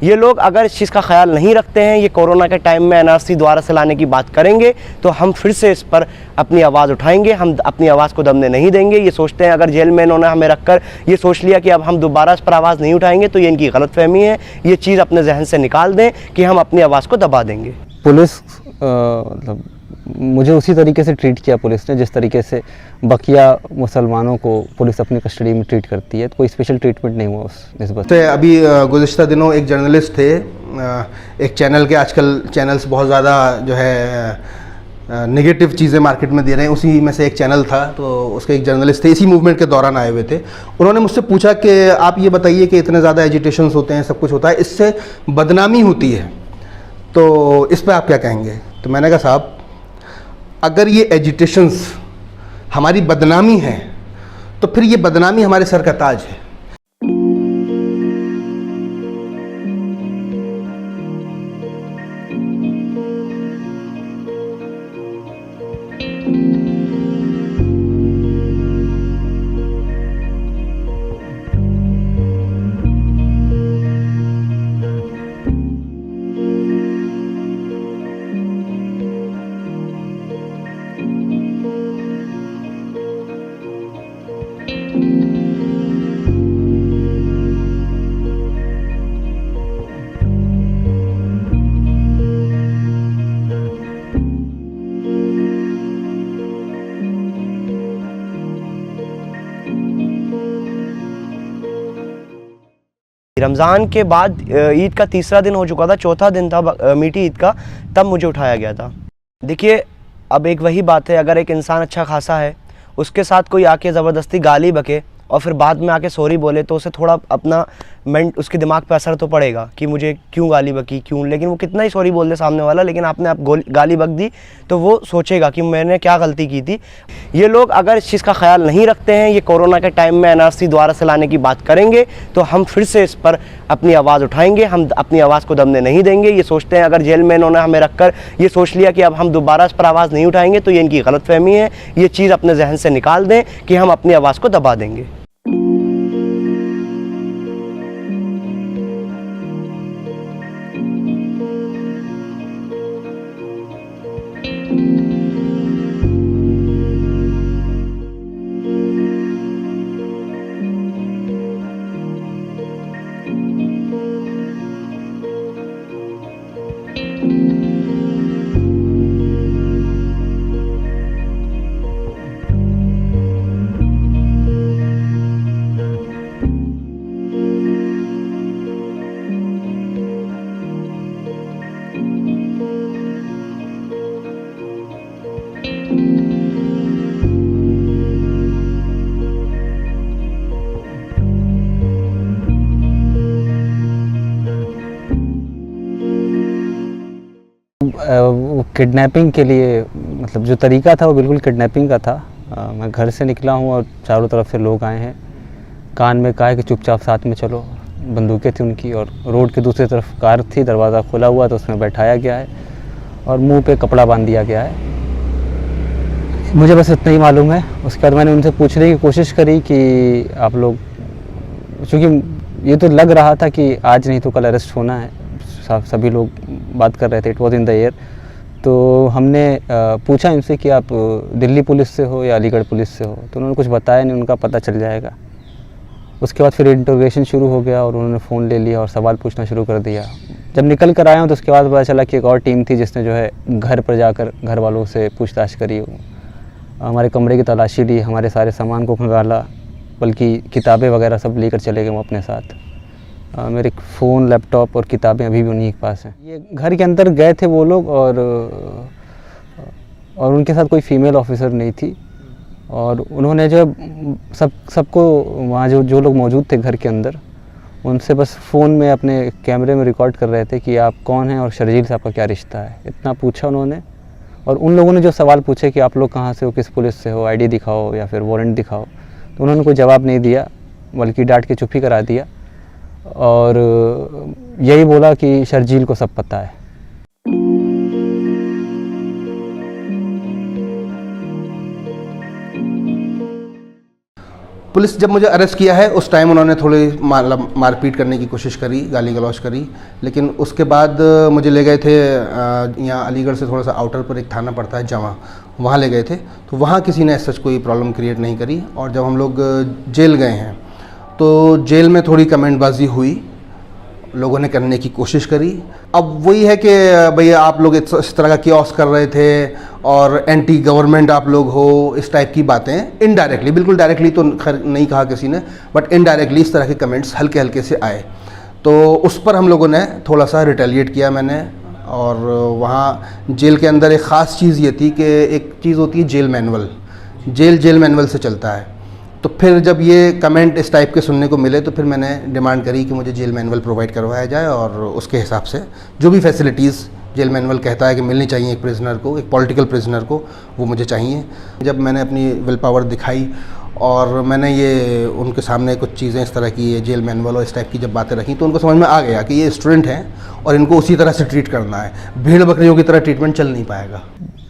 ये लोग अगर इस चीज़ का ख्याल नहीं रखते हैं, ये कोरोना के टाइम में एनआरसी दोबारा से लाने की बात करेंगे, तो हम फिर से इस पर अपनी आवाज़ उठाएंगे। हम अपनी आवाज़ को दबने नहीं देंगे। ये सोचते हैं अगर जेल में इन्होंने हमें रखकर ये सोच लिया कि अब हम दोबारा इस पर आवाज़ नहीं उठाएंगे, तो ये इनकी गलतफहमी है। ये चीज़ अपने जहन से निकाल दें कि हम अपनी आवाज़ को दबा देंगे। पुलिस मतलब मुझे उसी तरीके से ट्रीट किया पुलिस ने जिस तरीके से बकिया मुसलमानों को पुलिस अपनी कस्टडी में ट्रीट करती है। तो कोई स्पेशल ट्रीटमेंट नहीं हुआ उस निस्बत से। अभी गुज़िश्ता दिनों एक जर्नलिस्ट थे, एक चैनल के, आजकल चैनल्स बहुत ज़्यादा जो है नेगेटिव चीज़ें मार्केट में दे रहे हैं, उसी में से एक चैनल था। तो उसके एक जर्नलिस्ट थे, इसी मूवमेंट के दौरान आए हुए थे। उन्होंने मुझसे पूछा कि आप ये बताइए कि इतने ज़्यादा एजिटेशंस होते हैं, सब कुछ होता है, इससे बदनामी होती है, तो इस पर आप क्या कहेंगे? तो मैंने कहा साहब, अगर ये एजिटेशंस हमारी बदनामी है तो फिर ये बदनामी हमारे सर का ताज है। रमज़ान के बाद ईद का तीसरा दिन हो चुका था, चौथा दिन था मीठी ईद का, तब मुझे उठाया गया था। देखिए, अब एक वही बात है, अगर एक इंसान अच्छा खासा है, उसके साथ कोई आके ज़बरदस्ती गाली बके और फिर बाद में आके सॉरी बोले, तो उसे थोड़ा अपना उसके दिमाग पे असर तो पड़ेगा कि मुझे क्यों गाली बकी, क्यों। लेकिन वो कितना ही सॉरी बोल दे सामने वाला, लेकिन आपने आप गाली बक दी तो वो सोचेगा कि मैंने क्या गलती की थी। ये लोग अगर इस चीज़ का ख्याल नहीं रखते हैं, ये कोरोना के टाइम में एनआरसी दोबारा से लाने की बात करेंगे, तो हम फिर से इस पर अपनी आवाज़ उठाएंगे। हम अपनी आवाज़ को दबने नहीं देंगे। ये सोचते हैं अगर जेल में इन्होंने हमें रखकर ये सोच लिया कि अब हम दोबारा इस पर आवाज़ नहीं उठाएंगे, तो ये इनकी गलतफहमी है। ये चीज़ अपने जहन से निकाल दें कि हम अपनी आवाज़ को दबा देंगे। किडनैपिंग के लिए मतलब जो तरीका था वो बिल्कुल किडनैपिंग का था। मैं घर से निकला हूँ और चारों तरफ से लोग आए हैं, कान में कहा कि चुपचाप साथ में चलो। बंदूकें थी उनकी और रोड के दूसरी तरफ कार थी, दरवाज़ा खुला हुआ तो उसमें बैठाया गया है और मुंह पे कपड़ा बांध दिया गया है। मुझे बस इतना ही मालूम है। उसके बाद मैंने उनसे पूछने की कोशिश करी कि आप लोग, चूँकि ये तो लग रहा था कि आज नहीं तो कल अरेस्ट होना है, सभी लोग बात कर रहे थे, it was in the air. तो हमने पूछा इनसे कि आप दिल्ली पुलिस से हो या अलीगढ़ पुलिस से हो, तो उन्होंने कुछ बताया नहीं, उनका पता चल जाएगा। उसके बाद फिर इंटरोगेशन शुरू हो गया और उन्होंने फ़ोन ले लिया और सवाल पूछना शुरू कर दिया। जब निकल कर आया हूँ तो उसके बाद पता चला कि एक और टीम थी जिसने जो है घर पर जाकर घर वालों से पूछताछ करी, हमारे कमरे की तलाशी ली, हमारे सारे सामान को खंगाला, बल्कि किताबें वगैरह सब लेकर चले गए वो अपने साथ। मेरे फ़ोन, लैपटॉप और किताबें अभी भी उन्हीं के पास हैं। ये घर के अंदर गए थे वो लोग और उनके साथ कोई फीमेल ऑफिसर नहीं थी और उन्होंने जो सबको वहाँ जो लोग मौजूद थे घर के अंदर, उनसे बस फ़ोन में अपने कैमरे में रिकॉर्ड कर रहे थे कि आप कौन हैं और शर्जील साहब का क्या रिश्ता है, इतना पूछा उन्होंने। और उन लोगों ने जो सवाल पूछे कि आप लोग कहाँ से हो, किस पुलिस से हो, आईडी दिखाओ या फिर वारंट दिखाओ, तो उन्होंने कोई जवाब नहीं दिया, बल्कि डांट के चुप ही करा दिया और यही बोला कि शर्जील को सब पता है। पुलिस जब मुझे अरेस्ट किया है उस टाइम उन्होंने थोड़ी मारपीट करने की कोशिश करी, गाली गलौज करी, लेकिन उसके बाद मुझे ले गए थे यहाँ अलीगढ़ से थोड़ा सा आउटर पर एक थाना पड़ता है जमा, वहाँ ले गए थे। तो वहाँ किसी ने सच कोई प्रॉब्लम क्रिएट नहीं करी। और जब हम लोग जेल गए हैं तो जेल में थोड़ी कमेंटबाजी हुई, लोगों ने करने की कोशिश करी। अब वही है कि भैया आप लोग इस तरह का कियोस कर रहे थे और एंटी गवर्नमेंट आप लोग हो, इस टाइप की बातें इनडायरेक्टली, बिल्कुल डायरेक्टली तो खैर नहीं कहा किसी ने, बट इनडायरेक्टली इस तरह के कमेंट्स हल्के हल्के से आए। तो उस पर हम लोगों ने थोड़ा सा रिटेलिएट किया मैंने। और वहाँ जेल के अंदर एक ख़ास चीज़ ये थी कि एक चीज़ होती है जेल मैनुअल, जेल मैनुअल से चलता है। तो फिर जब ये कमेंट इस टाइप के सुनने को मिले तो फिर मैंने डिमांड करी कि मुझे जेल मैनुअल प्रोवाइड करवाया जाए और उसके हिसाब से जो भी फैसिलिटीज़ जेल मैनुअल कहता है कि मिलनी चाहिए एक प्रिजनर को, एक पॉलिटिकल प्रिजनर को, वो मुझे चाहिए। जब मैंने अपनी विल पावर दिखाई और मैंने ये उनके सामने कुछ चीज़ें इस तरह की जेल मैनुअल और इस टाइप की जब बातें रखी तो उनको समझ में आ गया कि ये स्टूडेंट हैं और इनको उसी तरह से ट्रीट करना है, भीड़ बकरियों की तरह ट्रीटमेंट चल नहीं पाएगा।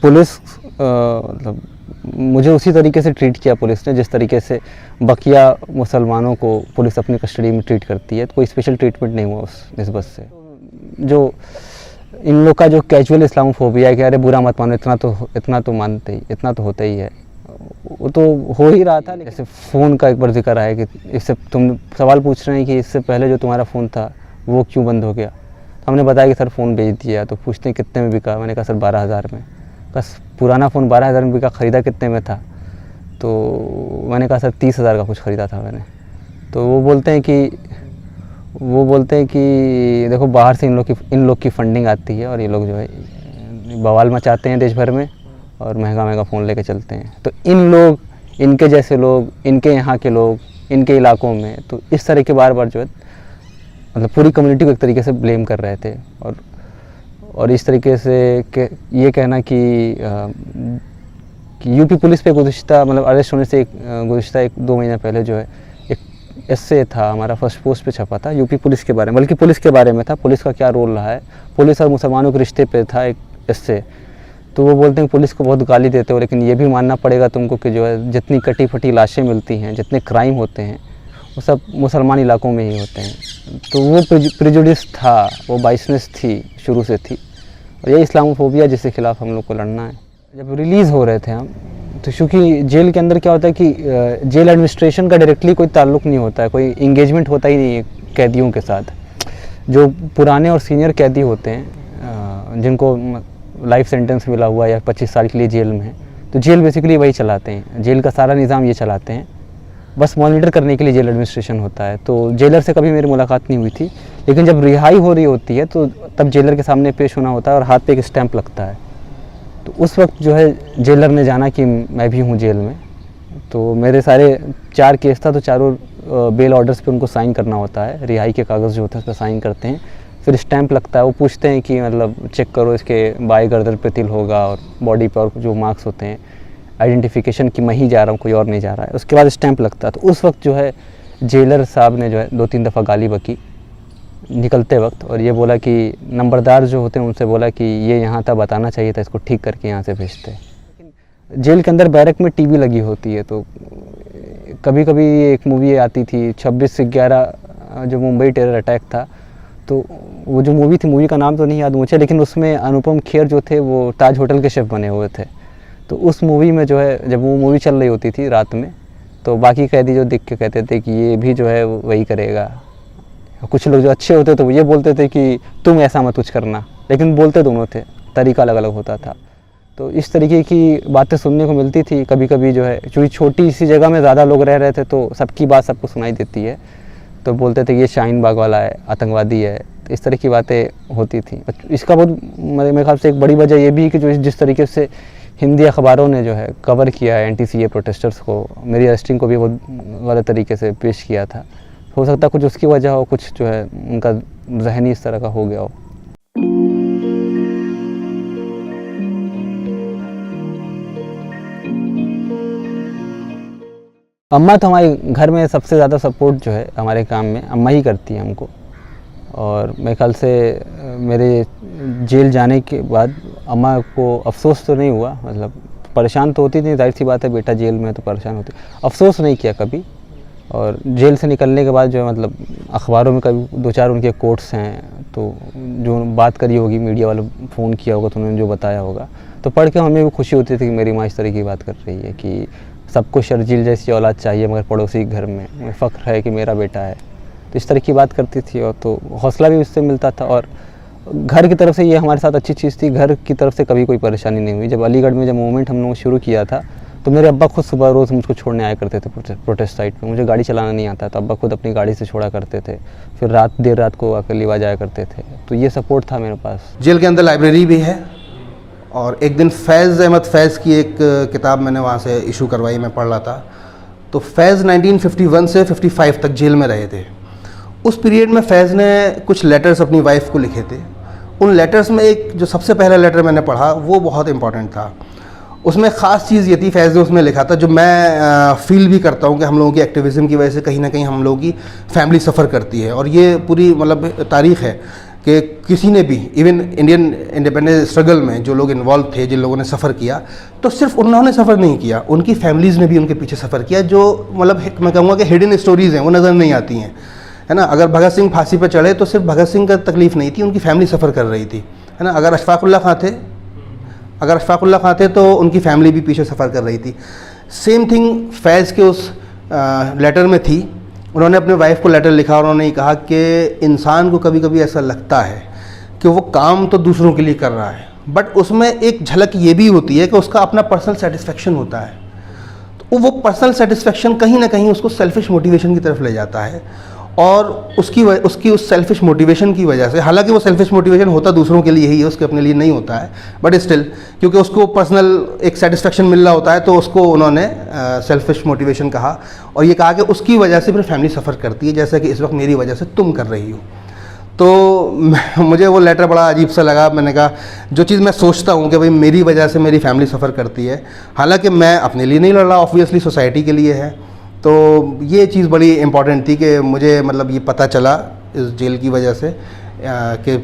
पुलिस मतलब मुझे उसी तरीके से ट्रीट किया पुलिस ने जिस तरीके से बकिया मुसलमानों को पुलिस अपनी कस्टडी में ट्रीट करती है। तो कोई स्पेशल ट्रीटमेंट नहीं हुआ उस निस्बत से। जो इन लोग का जो कैजुअल इस्लामोफोबिया है कि अरे बुरा मत मानो, इतना तो मानते ही, इतना तो होता ही है, वो तो हो ही रहा था। जैसे फ़ोन का एक बार जिक्र आया कि इससे तुम सवाल पूछ रहे हैं कि इससे पहले जो तुम्हारा फ़ोन था वो क्यों बंद हो गया। तो हमने बताया कि सर फ़ोन बेच दिया। तो पूछते हैं कितने में बिका, मैंने कहा सर 12,000 में। बस पुराना फ़ोन 12,000 में बिका, ख़रीदा कितने में था? तो मैंने कहा सर 30,000 का कुछ ख़रीदा था मैंने। तो वो बोलते हैं कि देखो बाहर से इन लोग की फंडिंग आती है और ये लोग जो है बवाल मचाते हैं देश भर में और महंगा फ़ोन लेके चलते हैं। तो इन लोग, इनके जैसे लोग, इनके यहाँ के लोग, इनके इलाकों में तो इस तरह के बार जो है मतलब पूरी कम्युनिटी को एक तरीके से ब्लेम कर रहे थे। और इस तरीके से ये कहना कि यूपी पुलिस पे गुज़िश्ता मतलब अरेस्ट होने से गुज़िश्ता 1-2 महीने पहले जो है एक एस्से था हमारा, फर्स्ट पोस्ट पे छपा था यूपी पुलिस के बारे में, बल्कि पुलिस के बारे में था, पुलिस का क्या रोल रहा है, पुलिस और मुसलमानों के रिश्ते पे था एक एस्से। तो वो बोलते हैं पुलिस को बहुत गाली देते हो, लेकिन ये भी मानना पड़ेगा तुमको कि जो है जितनी कटी फटी लाशें मिलती हैं, जितने क्राइम होते हैं वो सब मुसलमान इलाकों में ही होते हैं। तो वो प्रेजुडिस था, वो बाइसनेस थी, शुरू से थी। और ये इस्लामोफोबिया जिसके खिलाफ हम लोग को लड़ना है। जब रिलीज़ हो रहे थे हम तो चूँकि जेल के अंदर क्या होता है कि जेल एडमिनिस्ट्रेशन का डायरेक्टली कोई ताल्लुक़ नहीं होता है, कोई इंगेजमेंट होता ही नहीं है कैदियों के साथ। जो पुराने और सीनियर कैदी होते हैं जिनको लाइफ सेंटेंस मिला हुआ या 25 साल के लिए जेल में है, तो जेल बेसिकली वही चलाते हैं, जेल का सारा निज़ाम ये चलाते हैं, बस मॉनिटर करने के लिए जेल एडमिनिस्ट्रेशन होता है। तो जेलर से कभी मेरी मुलाकात नहीं हुई थी, लेकिन जब रिहाई हो रही होती है तो तब जेलर के सामने पेश होना होता है और हाथ पे एक स्टैंप लगता है। तो उस वक्त जो है जेलर ने जाना कि मैं भी हूँ जेल में। तो मेरे सारे 4 केस था, तो चारों बेल ऑर्डर्स पे उनको साइन करना होता है, रिहाई के कागज़ जो होते हैं उस पर साइन करते हैं, फिर स्टैंप लगता है। वो पूछते हैं कि मतलब चेक करो इसके बाएं गर्दन पे तिल होगा और बॉडी पर जो मार्क्स होते हैं, आइडेंटिफिकेशन कि मैं ही जा रहा हूँ, कोई और नहीं जा रहा है। उसके बाद स्टैंप लगता है। तो उस वक्त जो है जेलर साहब ने जो है 2-3 दफ़ा गाली बकी निकलते वक्त, और ये बोला कि नंबरदार जो होते हैं उनसे बोला कि ये यहाँ था, बताना चाहिए था, इसको ठीक करके यहाँ से भेजते। जेल के अंदर बैरक में टीवी लगी होती है, तो कभी कभी एक मूवी आती थी 26/11 जो मुंबई टेरर अटैक था, तो वो जो मूवी थी, मूवी का नाम तो नहीं याद मुझे, लेकिन उसमें अनुपम खेर जो थे वो ताज होटल के शेफ़ बने हुए थे। तो उस मूवी में जो है जब वो मूवी चल रही होती थी रात में, तो बाकी कैदी जो देख के कहते थे कि ये भी जो है वही करेगा। कुछ लोग जो अच्छे होते तो वो ये बोलते थे कि तुम ऐसा मत कुछ करना, लेकिन बोलते दोनों थे, तरीका अलग अलग होता था। तो इस तरीके की बातें सुनने को मिलती थी। कभी कभी जो है चूँकि छोटी सी जगह में ज़्यादा लोग रह रहे थे तो सबकी बात सबको सुनाई देती है, तो बोलते थे ये शाहीन बाग वाला है, आतंकवादी है, इस तरह की बातें होती थी। इसका बहुत मेरे ख्याल से एक बड़ी वजह ये भी है कि जो जिस तरीके से हिंदी अखबारों ने जो है कवर किया है एंटी-सीए प्रोटेस्टर्स को, मेरी अरेस्टिंग को भी बहुत गलत तरीके से पेश किया था। हो सकता है कुछ उसकी वजह हो, कुछ जो है उनका ज़हनी इस तरह का हो गया हो। अम्मा तो हमारे घर में सबसे ज़्यादा सपोर्ट जो है हमारे काम में अम्मा ही करती है हमको। और मेरे ख्याल से मेरे जेल जाने के बाद अम्मा को अफसोस तो नहीं हुआ, मतलब परेशान तो होती थी, जाहिर सी बात है बेटा जेल में तो परेशान होती, अफसोस नहीं किया कभी। और जेल से निकलने के बाद जो है मतलब अखबारों में कभी 2-4 उनके कोट्स हैं, तो जो बात करी होगी मीडिया वालों फ़ोन किया होगा तो उन्होंने जो बताया होगा, तो पढ़ के हमें भी खुशी होती थी कि मेरी माँ इस तरह की बात कर रही है कि सबको शर्जील जैसी औलाद चाहिए मगर पड़ोसी के घर में मुझे फ़ख्र है कि मेरा बेटा है। तो इस तरह की बात करती थी और तो हौसला भी उससे मिलता था। और घर की तरफ से ये हमारे साथ अच्छी चीज़ थी, घर की तरफ से कभी कोई परेशानी नहीं हुई। जब अलीगढ़ में जब मूवमेंट हम लोगों शुरू किया था तो मेरे अब्बा खुद सुबह रोज़ मुझको छोड़ने आया करते थे प्रोटेस्ट साइट पे। मुझे गाड़ी चलाना नहीं आता, तो अब्बा खुद अपनी गाड़ी से छोड़ा करते थे, फिर देर रात को आकर लेवा जाया करते थे। तो ये सपोर्ट था मेरे पास। जेल के अंदर लाइब्रेरी भी है और एक दिन फैज़ अहमद फैज़ की एक किताब मैंने वहाँ से इशू करवाई, मैं पढ़ रहा था। तो फैज़ 1951 से 55 तक जेल में रहे थे। उस पीरियड में फैज़ ने कुछ लेटर्स अपनी वाइफ को लिखे थे। उन लेटर्स में एक जो सबसे पहला लेटर मैंने पढ़ा वो बहुत इंपॉर्टेंट था। उसमें ख़ास चीज़ ये थी, फैज़ ने उसमें लिखा था, जो मैं फील भी करता हूँ कि हम लोगों की एक्टिविज़म की वजह से कहीं ना कहीं हम लोगों की फैमिली सफ़र करती है। और ये पूरी मतलब तारीख़ है कि किसी ने भी इवन इंडियन इंडिपेंडेंस स्ट्रगल में जो लोग इन्वॉल्व थे, जिन लोगों ने सफ़र किया, तो सिर्फ उन्होंने सफ़र नहीं किया, उनकी फैमिलीज़ ने भी उनके पीछे सफ़र किया। जो मतलब मैं कहूँगा कि हिडन स्टोरीज़ हैं, वो नज़र नहीं आती हैं, है ना। अगर भगत सिंह फांसी पर चढ़े तो सिर्फ भगत सिंह का तकलीफ़ नहीं थी, उनकी फैमिली सफ़र कर रही थी, है ना। अगर अशफाक़ुल्लाह खां थे तो उनकी फैमिली भी पीछे सफ़र कर रही थी। सेम थिंग फैज़ के उस लेटर में थी। उन्होंने अपने वाइफ को लेटर लिखा और उन्होंने कहा कि इंसान को कभी कभी ऐसा लगता है कि वो काम तो दूसरों के लिए कर रहा है, बट उसमें एक झलक ये भी होती है कि उसका अपना पर्सनल सेटिस्फेक्शन होता है। तो वो पर्सनल सेटिस्फेक्शन कहीं ना कहीं उसको सेल्फिश मोटिवेशन की तरफ ले जाता है। और उसकी उस सेल्फिश मोटिवेशन की वजह से, हालांकि वो सेल्फिश मोटिवेशन होता दूसरों के लिए ही है, उसके अपने लिए नहीं होता है, बट स्टिल क्योंकि उसको पर्सनल एक सेटिस्फेक्शन मिल रहा होता है तो उसको उन्होंने सेल्फिश मोटिवेशन कहा। और ये कहा कि उसकी वजह से फिर फैमिली सफ़र करती है, जैसा कि इस वक्त मेरी वजह से तुम कर रही हो। तो मुझे वो लेटर बड़ा अजीब सा लगा। मैंने कहा जो चीज़ मैं सोचता हूँ कि भाई मेरी वजह से मेरी फैमिली सफ़र करती है, हालांकि मैं अपने लिए नहीं लड़ रहा, ऑब्वियसली सोसाइटी के लिए है। तो ये चीज़ बड़ी इम्पॉर्टेंट थी कि मुझे मतलब ये पता चला इस जेल की वजह से कि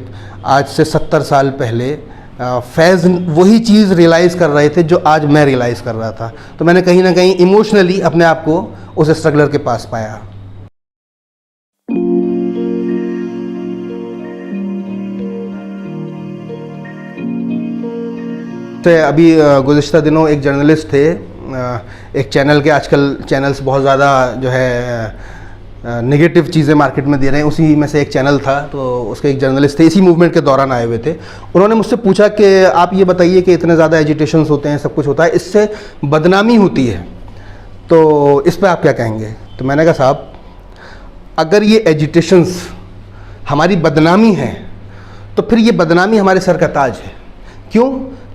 आज से 70 साल पहले फैज़ वही चीज़ रियलाइज़ कर रहे थे जो आज मैं रियलाइज़ कर रहा था। तो मैंने कहीं ना कहीं इमोशनली अपने आप को उस स्ट्रगलर के पास पाया। तो अभी गुज़िश्ता दिनों एक जर्नलिस्ट थे, एक चैनल के, आजकल चैनल्स बहुत ज़्यादा जो है नेगेटिव चीज़ें मार्केट में दे रहे हैं, उसी में से एक चैनल था। तो उसके एक जर्नलिस्ट थे, इसी मूवमेंट के दौरान आए हुए थे। उन्होंने मुझसे पूछा कि आप ये बताइए कि इतने ज़्यादा एजिटेशंस होते हैं, सब कुछ होता है, इससे बदनामी होती है, तो इस पर आप क्या कहेंगे? तो मैंने कहा साहब, अगर ये एजिटेशंस हमारी बदनामी है तो फिर ये बदनामी हमारे सर का ताज है। क्यों?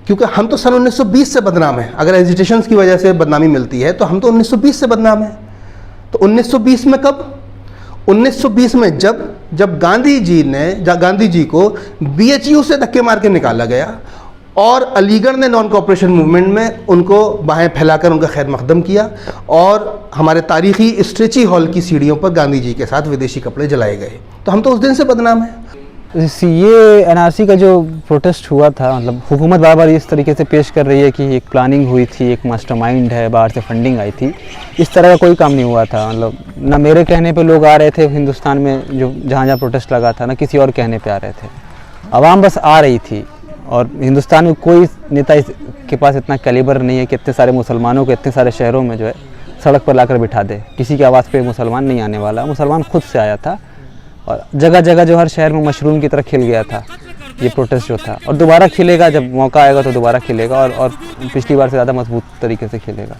क्योंकि हम तो सन 1920 से बदनाम हैं। अगर एजिटेशंस की वजह से बदनामी मिलती है तो हम तो 1920 से बदनाम हैं। तो 1920 में कब? 1920 में जब गांधी जी को BHU से धक्के मार के निकाला गया और अलीगढ़ ने नॉन कॉपरेशन मूवमेंट में उनको बाहें फैलाकर उनका खैर मकदम किया और हमारे तारीखी स्ट्रेची हॉल की सीढ़ियों पर गांधी जी के साथ विदेशी कपड़े जलाए गए। तो हम तो उस दिन से बदनाम हैं। ये NRC का जो प्रोटेस्ट हुआ था, मतलब हुकूमत बार बार इस तरीके से पेश कर रही है कि एक प्लानिंग हुई थी, एक मास्टरमाइंड है, बाहर से फंडिंग आई थी। इस तरह का कोई काम नहीं हुआ था। मतलब ना मेरे कहने पे लोग आ रहे थे हिंदुस्तान में, जो जहाँ जहाँ प्रोटेस्ट लगा था, ना किसी और कहने पे आ रहे थे। आवाम बस आ रही थी। और हिंदुस्तान में कोई नेता के पास इतना कैलिबर नहीं है कि इतने सारे मुसलमानों को इतने सारे शहरों में जो है सड़क पर लाकर बिठा दे। किसी की आवाज़ पे मुसलमान नहीं आने वाला, मुसलमान खुद से आया था। और जगह जगह जो हर शहर में मशरूम की तरह खिल गया था ये प्रोटेस्ट जो था, और दोबारा खिलेगा, जब मौका आएगा तो दोबारा खिलेगा और पिछली बार से ज़्यादा मजबूत तरीके से खिलेगा।